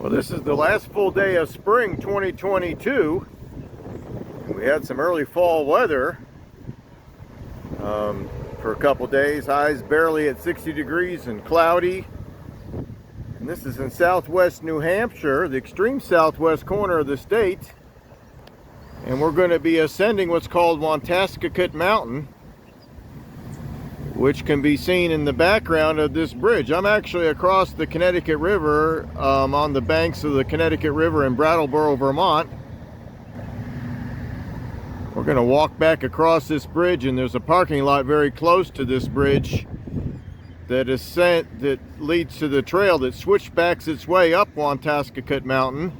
Well, this is the last full day of spring 2022. We had some early fall weather for a couple days. Highs barely at 60 degrees and cloudy. And this is in southwest New Hampshire, the extreme southwest corner of the state. And we're going to be ascending what's called Wantastiquet Mountain, which can be seen in the background of this bridge. I'm actually across the Connecticut River, on the banks of the Connecticut River in Brattleboro, Vermont. We're going to walk back across this bridge, and there's a parking lot very close to this bridge that leads to the trail that switchbacks its way up Wantastiquet Mountain.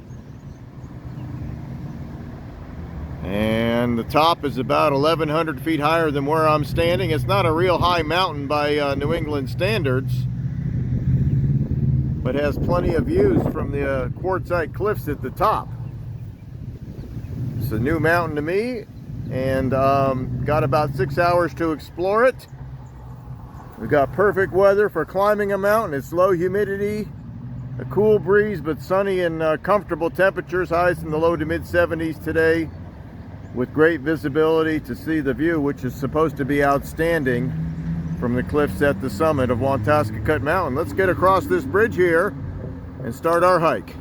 And the top is about 1,100 feet higher than where I'm standing. It's not a real high mountain by New England standards, but has plenty of views from the quartzite cliffs at the top. It's a new mountain to me, and got about 6 hours to explore it. We've got perfect weather for climbing a mountain. It's low humidity, a cool breeze, but sunny and comfortable temperatures. Highs in the low to mid 70s today, with great visibility to see the view, which is supposed to be outstanding from the cliffs at the summit of Wantastiquet Mountain. Let's get across this bridge here and start our hike.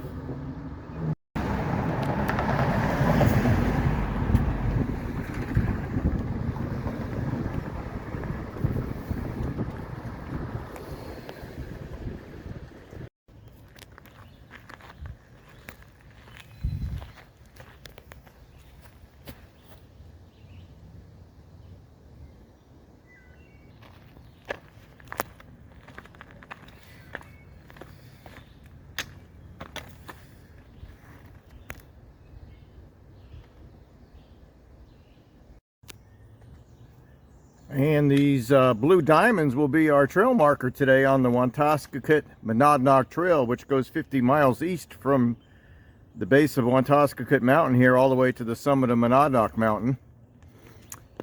And these blue diamonds will be our trail marker today on the Wantastiquet Monadnock Trail, which goes 50 miles east from the base of Wantastiquet Mountain here all the way to the summit of Monadnock Mountain.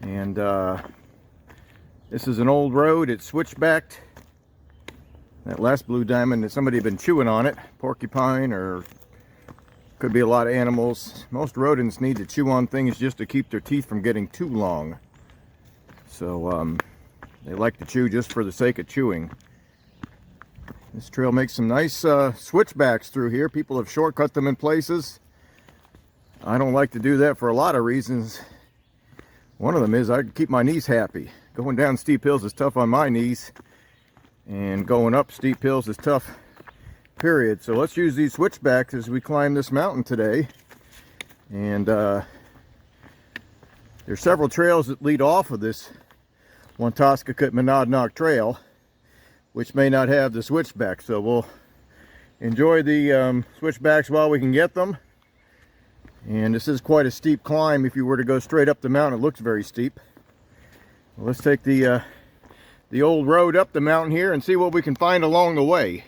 And this is an old road. It's switchbacked. That last blue diamond, somebody had been chewing on it, porcupine, or could be a lot of animals. Most rodents need to chew on things just to keep their teeth from getting too long. So they like to chew just for the sake of chewing. This trail makes some nice switchbacks through here. People have shortcut them in places. I don't like to do that for a lot of reasons. One of them is I keep my knees happy. Going down steep hills is tough on my knees, and going up steep hills is tough, period. So let's use these switchbacks as we climb this mountain today. And there's several trails that lead off of this Wantastiquet Monadnock Trail, which may not have the switchback. So we'll enjoy the switchbacks while we can get them. And this is quite a steep climb. If you were to go straight up the mountain, it looks very steep. Well, let's take the old road up the mountain here and see what we can find along the way.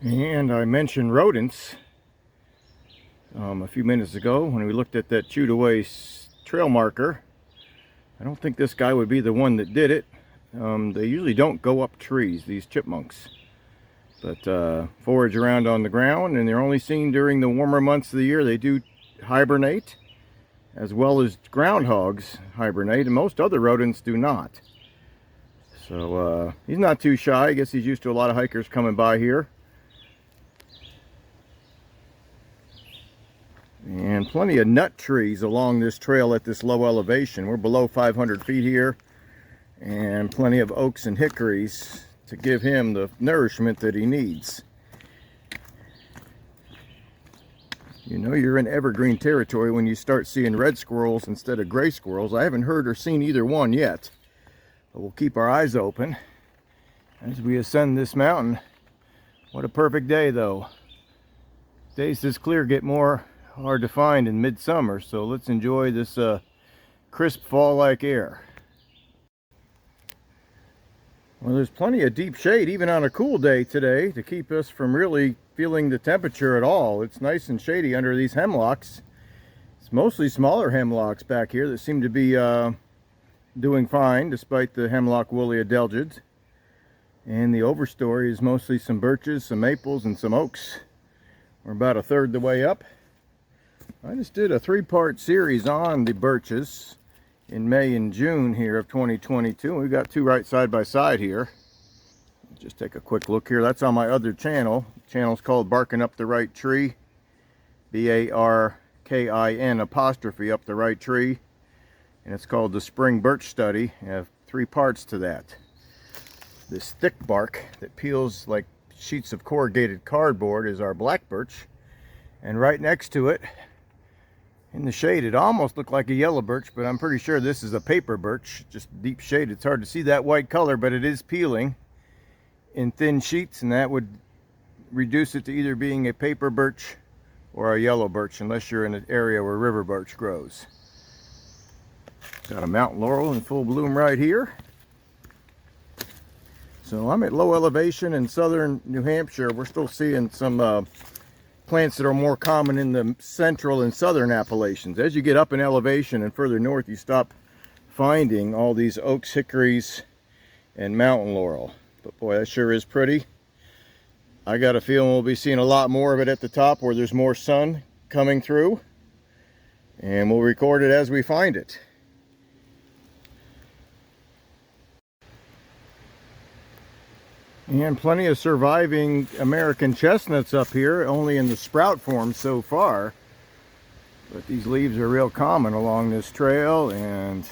And I mentioned rodents a few minutes ago when we looked at that chewed away trail marker. I don't think this guy would be the one that did it. They usually don't go up trees, these chipmunks, but forage around on the ground, and they're only seen during the warmer months of the year. They do hibernate, as well as groundhogs hibernate, and most other rodents do not. So he's not too shy. I guess he's used to a lot of hikers coming by here. And plenty of nut trees along this trail at this low elevation. We're below 500 feet here, and plenty of oaks and hickories to give him the nourishment that he needs. You know you're in evergreen territory when you start seeing red squirrels instead of gray squirrels. I haven't heard or seen either one yet, But we'll keep our eyes open as we ascend this mountain. What a perfect day, though. Days this clear get more hard to find in midsummer, so let's enjoy this crisp fall-like air. Well, there's plenty of deep shade even on a cool day today to keep us from really feeling the temperature at all. It's nice and shady under these hemlocks. It's mostly smaller hemlocks back here that seem to be doing fine despite the hemlock woolly adelgids. And the overstory is mostly some birches, some maples, and some oaks. We're about a third the way up. I just did a 3-part series on the birches in May and June here of 2022. We've got two right side by side here. Just take a quick look here. That's on my other channel. The channel's called Barking Up the Right Tree. B-A-R-K-I-N apostrophe up the right tree. And it's called the Spring Birch Study. I have 3 parts to that. This thick bark that peels like sheets of corrugated cardboard is our black birch. And right next to it, in the shade, it almost looked like a yellow birch, but I'm pretty sure this is a paper birch, just deep shade. It's hard to see that white color, but it is peeling in thin sheets, and that would reduce it to either being a paper birch or a yellow birch, unless you're in an area where river birch grows. Got a mountain laurel in full bloom right here. So I'm at low elevation in southern New Hampshire. We're still seeing some plants that are more common in the central and southern Appalachians. As you get up in elevation and further north, you stop finding all these oaks, hickories, and mountain laurel. But boy, that sure is pretty. I got a feeling we'll be seeing a lot more of it at the top where there's more sun coming through. And we'll record it as we find it. And plenty of surviving American chestnuts up here, only in the sprout form so far. But these leaves are real common along this trail, and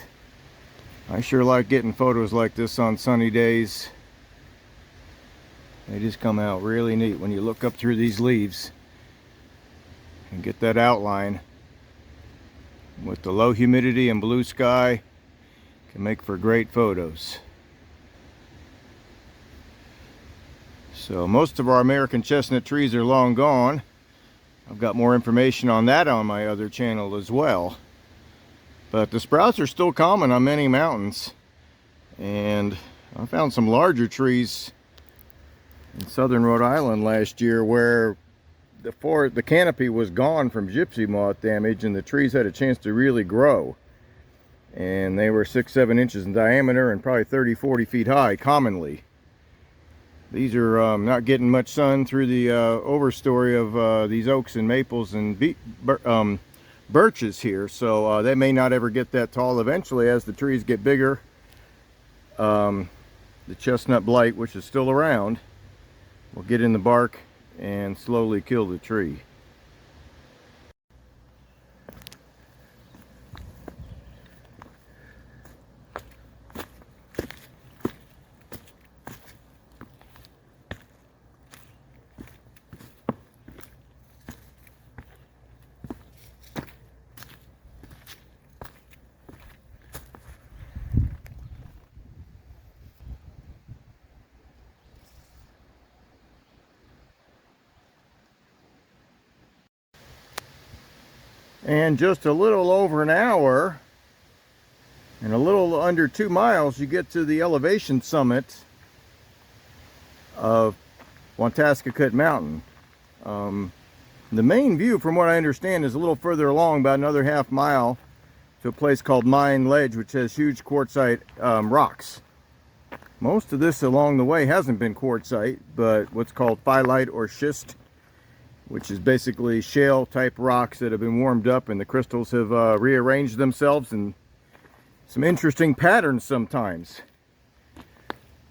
I sure like getting photos like this on sunny days. They just come out really neat when you look up through these leaves and get that outline. With the low humidity and blue sky, can make for great photos. So most of our American chestnut trees are long gone. I've got more information on that on my other channel as well. But the sprouts are still common on many mountains. And I found some larger trees in southern Rhode Island last year where the canopy was gone from gypsy moth damage and the trees had a chance to really grow. And they were 6-7 inches in diameter and probably 30-40 feet high commonly. These are not getting much sun through the overstory of these oaks and maples and birches here, so they may not ever get that tall. Eventually, as the trees get bigger, the chestnut blight, which is still around, will get in the bark and slowly kill the tree. And just a little over an hour and a little under 2 miles, you get to the elevation summit of Wantastiquet Mountain. The main view, from what I understand, is a little further along, about another half mile, to a place called Mine Ledge, which has huge quartzite rocks. Most of this along the way hasn't been quartzite, but what's called phyllite or schist, which is basically shale type rocks that have been warmed up and the crystals have rearranged themselves in some interesting patterns sometimes.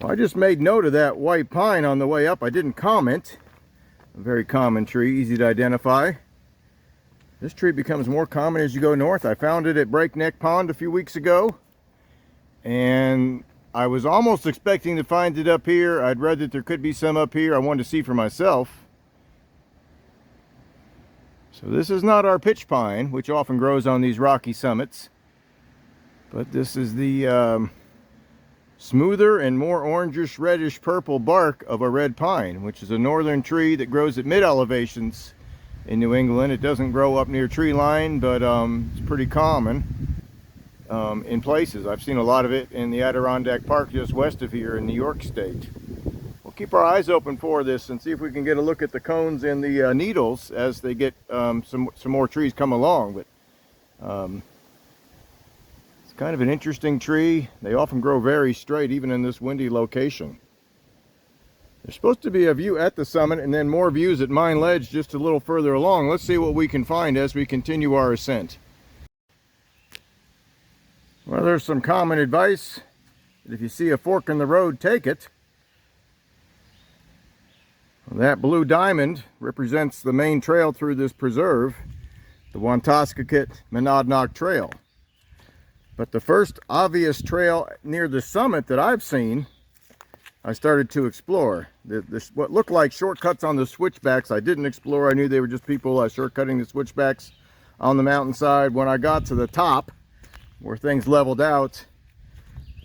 Well, I just made note of that white pine on the way up. I didn't comment. A very common tree, easy to identify. This tree becomes more common as you go north. I found it at Breakneck Pond a few weeks ago, and I was almost expecting to find it up here. I'd read that there could be some up here. I wanted to see for myself. So this is not our pitch pine, which often grows on these rocky summits, but this is the smoother and more orangish reddish purple bark of a red pine, which is a northern tree that grows at mid elevations in New England. It doesn't grow up near tree line, but it's pretty common in places. I've seen a lot of it in the Adirondack Park just west of here in New York State. We'll keep our eyes open for this and see if we can get a look at the cones and the needles as they get some more trees come along. But it's kind of an interesting tree. They often grow very straight, even in this windy location. There's supposed to be a view at the summit and then more views at Mine Ledge just a little further along. Let's see what we can find as we continue our ascent. Well, there's some common advice that if you see a fork in the road, take it. Well, that blue diamond represents the main trail through this preserve, the Wantastiquet Monadnock Trail. But the first obvious trail near the summit that I've seen, I started to explore. What looked like shortcuts on the switchbacks, I didn't explore. I knew they were just people shortcutting the switchbacks on the mountainside. When I got to the top, where things leveled out,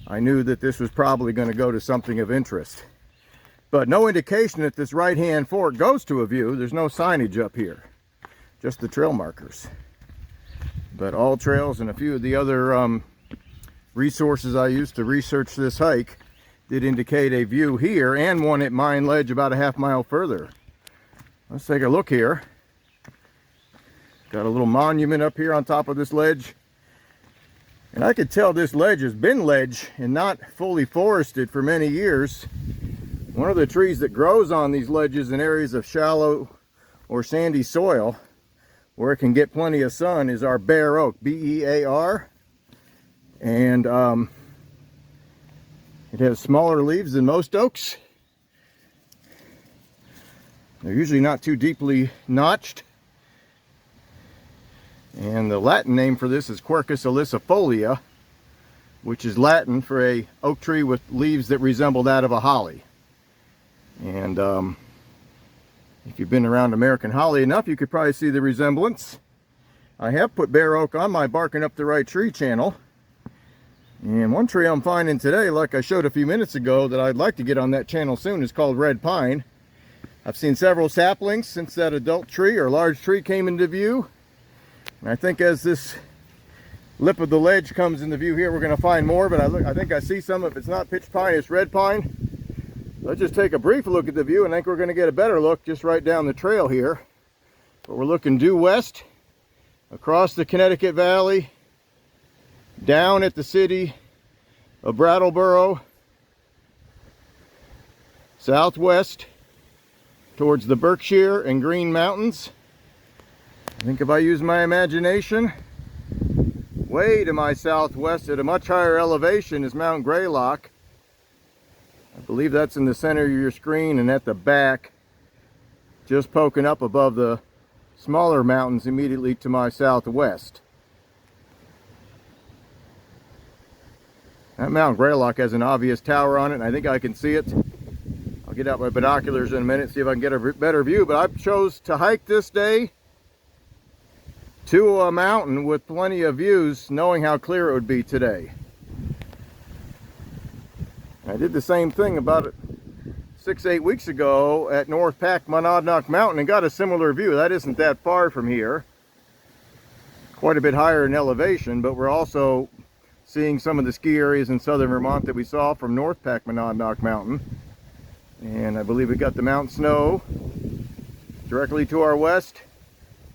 I knew that this was probably going to go to something of interest. But no indication that this right-hand fork goes to a view. There's no signage up here, just the trail markers. But all trails and a few of the other resources I used to research this hike did indicate a view here and one at Mine Ledge about a half mile further. Let's take a look here. Got a little monument up here on top of this ledge. And I could tell this ledge has been ledge and not fully forested for many years. One of the trees that grows on these ledges in areas of shallow or sandy soil where it can get plenty of sun is our bare oak, B-E-A-R. And it has smaller leaves than most oaks. They're usually not too deeply notched. And the Latin name for this is Quercus ilicifolia, which is Latin for a oak tree with leaves that resemble that of a holly. And if you've been around American holly enough, you could probably see the resemblance. I have put bare oak on my Barking Up the Right Tree channel. And one tree I'm finding today, like I showed a few minutes ago, that I'd like to get on that channel soon is called red pine. I've seen several saplings since that adult tree or large tree came into view. And I think as this lip of the ledge comes into view here, we're going to find more, but I think I see some. If it's not pitch pine, it's red pine. Let's just take a brief look at the view, and I think we're going to get a better look just right down the trail here. But we're looking due west, across the Connecticut Valley, down at the city of Brattleboro, southwest towards the Berkshire and Green Mountains. I think if I use my imagination, way to my southwest at a much higher elevation is Mount Greylock. I believe that's in the center of your screen, and at the back, just poking up above the smaller mountains immediately to my southwest. That Mount Greylock has an obvious tower on it, and I think I can see it. I'll get out my binoculars in a minute, see if I can get a better view, but I chose to hike this day to a mountain with plenty of views, knowing how clear it would be today. I did the same thing about 6-8 weeks ago at North Pack Monadnock Mountain and got a similar view. That isn't that far from here. Quite a bit higher in elevation, but we're also seeing some of the ski areas in southern Vermont that we saw from North Pack Monadnock Mountain. And I believe we got the Mount Snow directly to our west.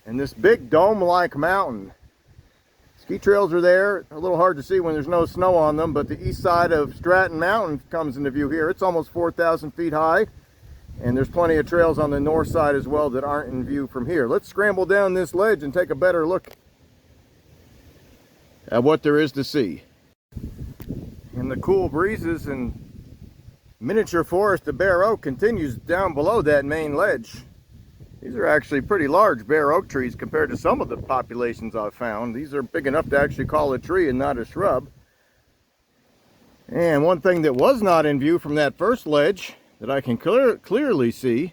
And this big dome-like mountain. Ski trails are there. A little hard to see when there's no snow on them, but the east side of Stratton Mountain comes into view here. It's almost 4,000 feet high. And there's plenty of trails on the north side as well that aren't in view from here. Let's scramble down this ledge and take a better look at what there is to see. And the cool breezes and miniature forest of bare oak continues down below that main ledge. These are actually pretty large bare oak trees compared to some of the populations I've found. These are big enough to actually call a tree and not a shrub. And one thing that was not in view from that first ledge that I can clearly see,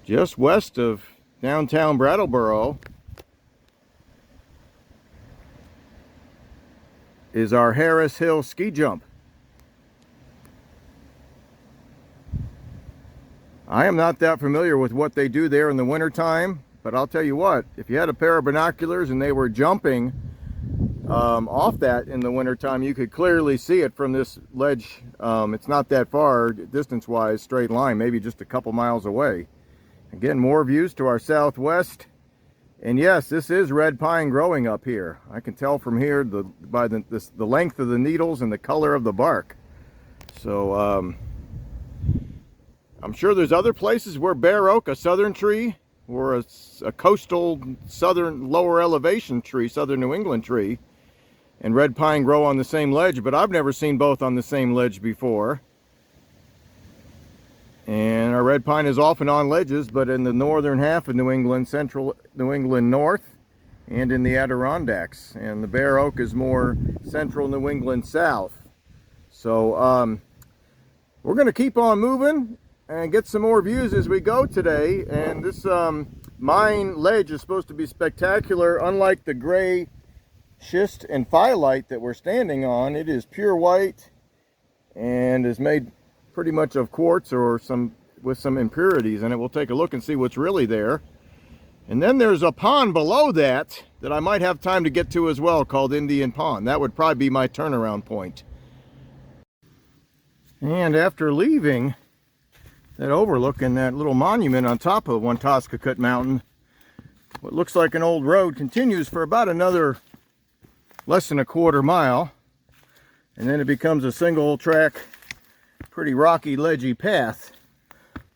just west of downtown Brattleboro, is our Harris Hill ski jump. I am not that familiar with what they do there in the wintertime, but I'll tell you what, if you had a pair of binoculars and they were jumping off that in the wintertime, you could clearly see it from this ledge. It's not that far distance-wise, straight line, maybe just a couple miles away. Again, more views to our southwest. And yes, this is red pine growing up here. I can tell from here by the length of the needles and the color of the bark. So I'm sure there's other places where bare oak, a southern tree, or a coastal southern lower elevation tree, southern New England tree, and red pine grow on the same ledge, but I've never seen both on the same ledge before. And our red pine is often on ledges, but in the northern half of New England, central New England north, and in the Adirondacks. And the bare oak is more central New England south. So we're going to keep on moving and get some more views as we go today. And this mine ledge is supposed to be spectacular. Unlike the gray schist and phyllite that we're standing on, it is pure white and is made pretty much of quartz or with some impurities in it. We'll take a look and see what's really there. And then there's a pond below that I might have time to get to as well, called Indian Pond. That would probably be my turnaround point. And after leaving that overlook and that little monument on top of Wantastiquet Mountain, what looks like an old road continues for about another less than a quarter mile, and then it becomes a single track, pretty rocky, ledgy path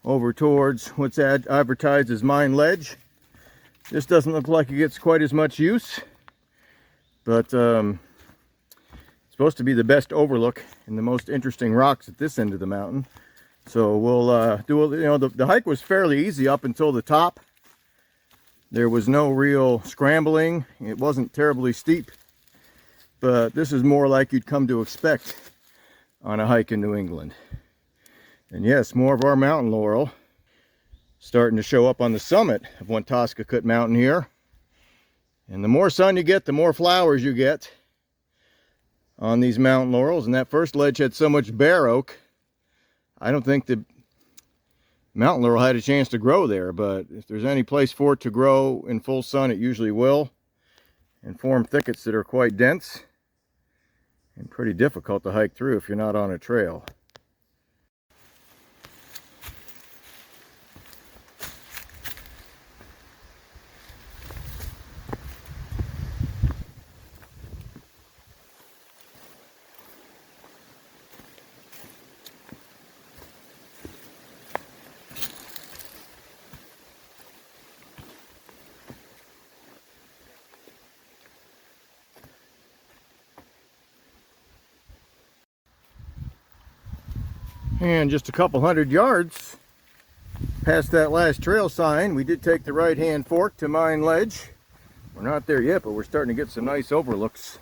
over towards what's advertised as Mine Ledge. This doesn't look like it gets quite as much use, but it's supposed to be the best overlook and the most interesting rocks at this end of the mountain. So we'll the hike was fairly easy up until the top. There was no real scrambling. It wasn't terribly steep, but this is more like you'd come to expect on a hike in New England. And yes, more of our mountain laurel starting to show up on the summit of Wantastiquet Mountain here. And the more sun you get, the more flowers you get on these mountain laurels. And that first ledge had so much bare oak, I don't think the mountain laurel had a chance to grow there, but if there's any place for it to grow in full sun, it usually will, and form thickets that are quite dense and pretty difficult to hike through if you're not on a trail. And just a couple hundred yards past that last trail sign, we did take the right-hand fork to Mine Ledge. We're not there yet, but we're starting to get some nice overlooks.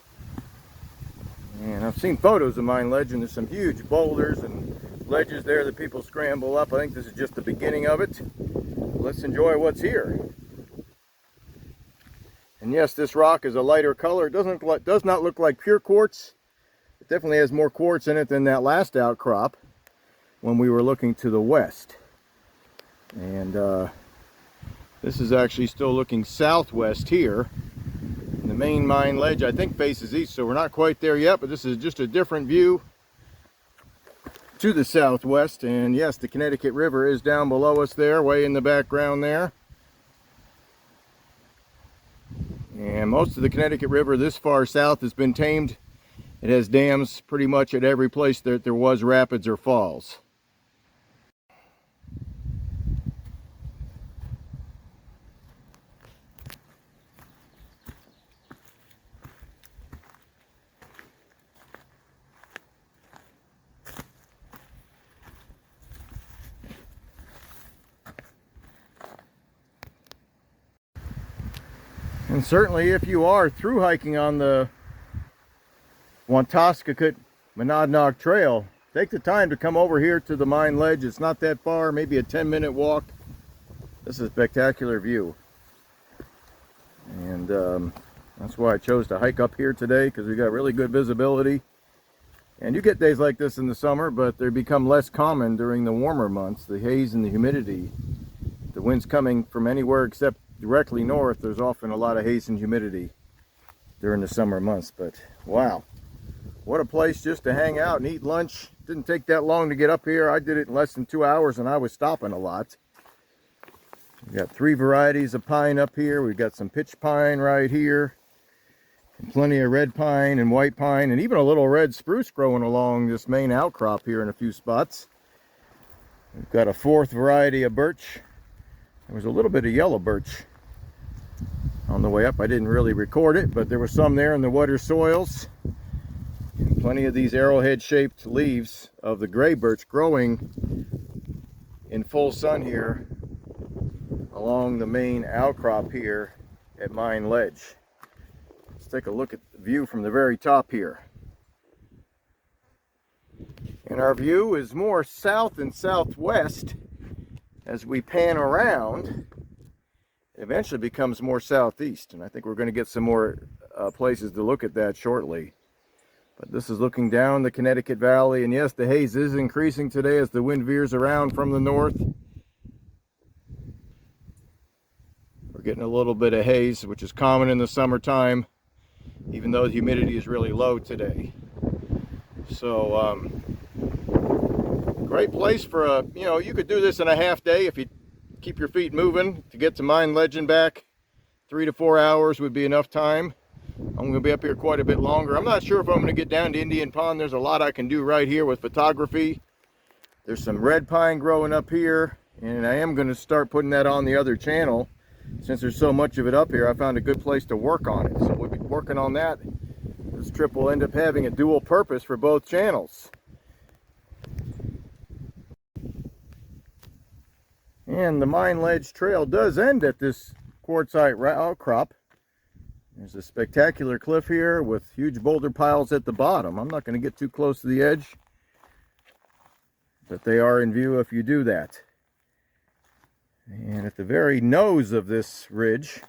And I've seen photos of Mine Ledge, and there's some huge boulders and ledges there that people scramble up. I think this is just the beginning of it. Let's enjoy what's here. And yes, this rock is a lighter color. It does not look like pure quartz. It definitely has more quartz in it than that last outcrop when we were looking to the west. And this is actually still looking southwest here. And the main Mine Ledge, I think, faces east, so we're not quite there yet, but this is just a different view to the southwest. And yes, the Connecticut River is down below us there, way in the background there. And most of the Connecticut River this far south has been tamed. It has dams pretty much at every place that there was rapids or falls. And certainly if you are through hiking on the Wantastiquet Monadnock Trail, take the time to come over here to the Mine Ledge. It's not that far, maybe a 10-minute walk. This is a spectacular view. And That's why I chose to hike up here today, because we got really good visibility. And you get days like this in the summer, but they become less common during the warmer months. The haze and the humidity, the wind's coming from anywhere except directly north. There's often a lot of haze and humidity during the summer months. But wow, what a place just to hang out and eat lunch. Didn't take that long to get up here. I did it in less than 2 hours, and I was stopping a lot. We've got 3 varieties of pine up here. We've got some pitch pine right here, and plenty of red pine and white pine, and even a little red spruce growing along this main outcrop here in a few spots. We've got a 4th variety of birch. There was a little bit of yellow birch on the way up. I didn't really record it, but there was some there in the wetter soils. And plenty of these arrowhead shaped leaves of the gray birch growing in full sun here along the main outcrop here at Mine Ledge. Let's take a look at the view from the very top here. And our view is more south and southwest. As we pan around, it eventually becomes more southeast, and I think we're going to get some more places to look at that shortly. But this is looking down the Connecticut Valley, and yes, the haze is increasing today as the wind veers around from the north. We're getting a little bit of haze, which is common in the summertime, even though the humidity is really low today. So, great place for a, you could do this in a half day if you keep your feet moving. To get to Mine Ledge and back, 3 to 4 hours would be enough time. I'm going to be up here quite a bit longer. I'm not sure if I'm going to get down to Indian Pond. There's a lot I can do right here with photography. There's some red pine growing up here, and I am going to start putting that on the other channel. Since there's so much of it up here, I found a good place to work on it. So we'll be working on that. This trip will end up having a dual purpose for both channels. And the Mine Ledge Trail does end at this quartzite outcrop. There's a spectacular cliff here with huge boulder piles at the bottom. I'm not going to get too close to the edge, but they are in view if you do that. And at the very nose of this ridge,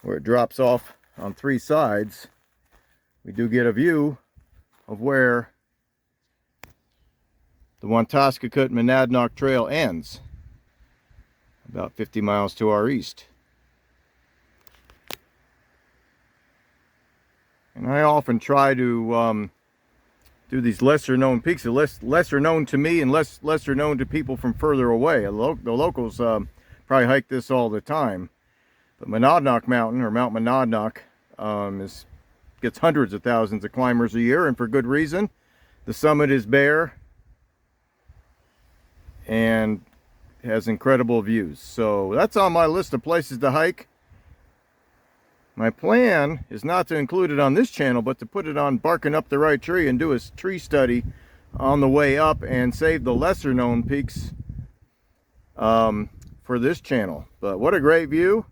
where it drops off on 3 sides, we do get a view of where the Wantastiquet Trail ends, about 50 miles to our east. And I often try to do these lesser known peaks, lesser known to me and lesser known to people from further away. The locals probably hike this all the time. But Monadnock Mountain, or Mount Monadnock, gets hundreds of thousands of climbers a year, and for good reason. The summit is bare and has incredible views. So that's on my list of places to hike. My plan is not to include it on this channel, but to put it on Barking Up the Right Tree and do a tree study on the way up and save the lesser known peaks for this channel. But what a great view,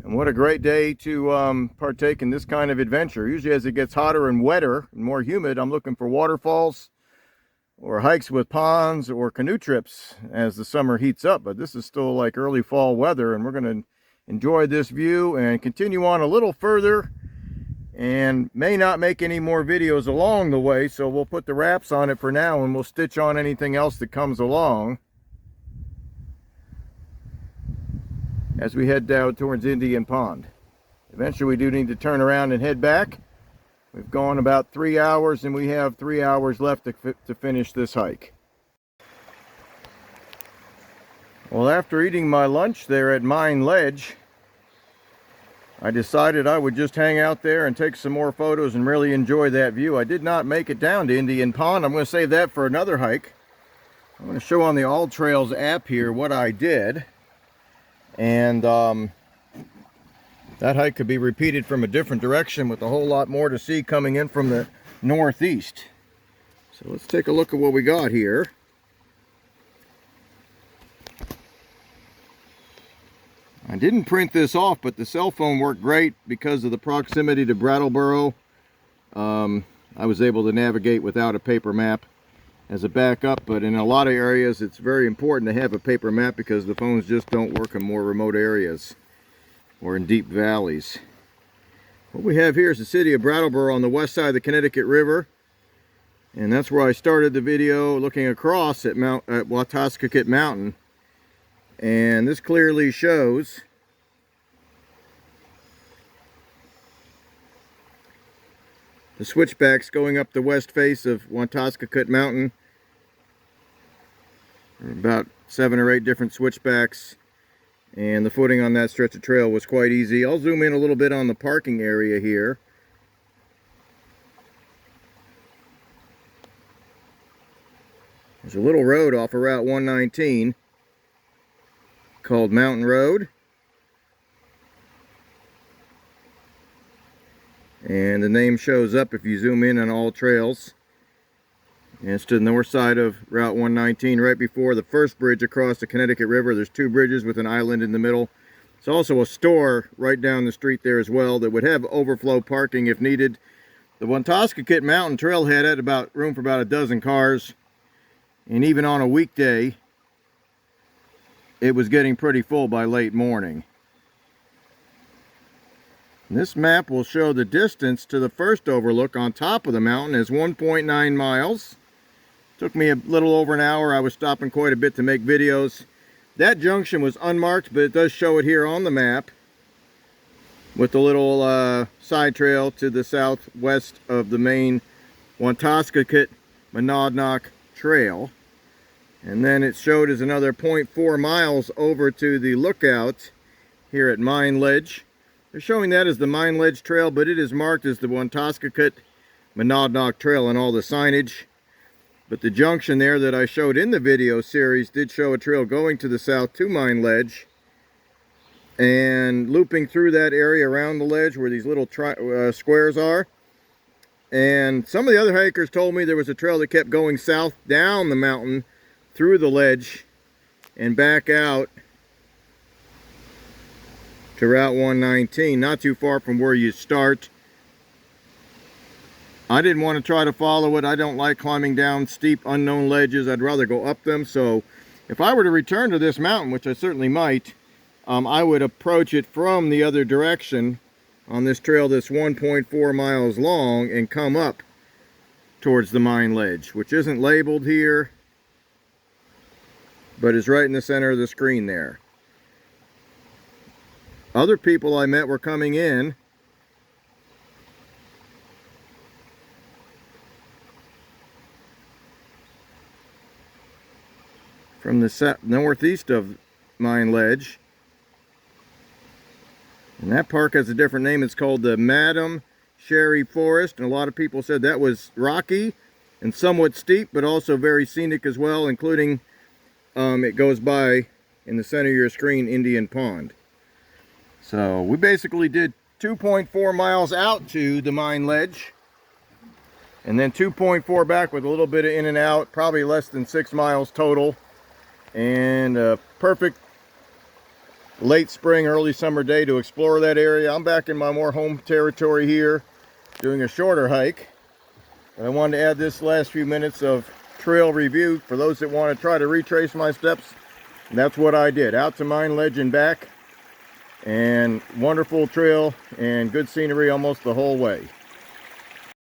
and what a great day to partake in this kind of adventure. Usually as it gets hotter and wetter and more humid, I'm looking for waterfalls or hikes with ponds or canoe trips as the summer heats up. But this is still like early fall weather, and we're going to enjoy this view and continue on a little further, and may not make any more videos along the way, so we'll put the wraps on it for now, and we'll stitch on anything else that comes along as we head down towards Indian Pond. Eventually we do need to turn around and head back. We've gone about 3 hours, and we have 3 hours left to finish this hike. Well, after eating my lunch there at Mine Ledge, I decided I would just hang out there and take some more photos and really enjoy that view. I did not make it down to Indian Pond. I'm going to save that for another hike. I'm going to show on the All Trails app here what I did. And that hike could be repeated from a different direction with a whole lot more to see coming in from the northeast. So let's take a look at what we got here. I didn't print this off, but the cell phone worked great because of the proximity to Brattleboro. I was able to navigate without a paper map as a backup, but in a lot of areas it's very important to have a paper map because the phones just don't work in more remote areas or in deep valleys. What we have here is the city of Brattleboro on the west side of the Connecticut River. And that's where I started the video, looking across at Wantastiquet Mountain. And this clearly shows the switchbacks going up the west face of Wantastiquet Mountain. About 7 or 8 different switchbacks. And the footing on that stretch of trail was quite easy. I'll zoom in a little bit on the parking area here. There's a little road off of Route 119 called Mountain Road. And the name shows up if you zoom in on all trails. And it's to the north side of Route 119, right before the first bridge across the Connecticut River. There's 2 bridges with an island in the middle. There's also a store right down the street there as well that would have overflow parking if needed. The Wantastiquet Mountain Trailhead had about room for about a dozen cars. And even on a weekday, it was getting pretty full by late morning. And this map will show the distance to the first overlook on top of the mountain is 1.9 miles. Took me a little over an hour. I was stopping quite a bit to make videos. That junction was unmarked, but it does show it here on the map with the little side trail to the southwest of the main Wantastiquet Monadnock Trail. And then it showed as another 0.4 miles over to the lookout here at Mine Ledge. They're showing that as the Mine Ledge Trail, but it is marked as the Wantastiquet Monadnock Trail and all the signage. But the junction there that I showed in the video series did show a trail going to the south to Mine Ledge. And looping through that area around the ledge where these little squares are. And some of the other hikers told me there was a trail that kept going south down the mountain through the ledge and back out to Route 119, not too far from where you start. I didn't want to try to follow it. I don't like climbing down steep unknown ledges. I'd rather go up them. So if I were to return to this mountain, which I certainly might, I would approach it from the other direction on this trail that's 1.4 miles long and come up towards the Mine Ledge, which isn't labeled here, but is right in the center of the screen there. Other people I met were coming in from the northeast of Mine Ledge. And that park has a different name. It's called the Madam Sherry Forest. And a lot of people said that was rocky and somewhat steep, but also very scenic as well, including it goes by in the center of your screen, Indian Pond. So we basically did 2.4 miles out to the Mine Ledge, and then 2.4 back with a little bit of in and out, probably less than 6 miles total. And a perfect late spring, early summer day to explore that area. I'm back in my more home territory here, doing a shorter hike. But I wanted to add this last few minutes of trail review for those that want to try to retrace my steps. And that's what I did, out to Mine Ledge and back. And wonderful trail and good scenery almost the whole way.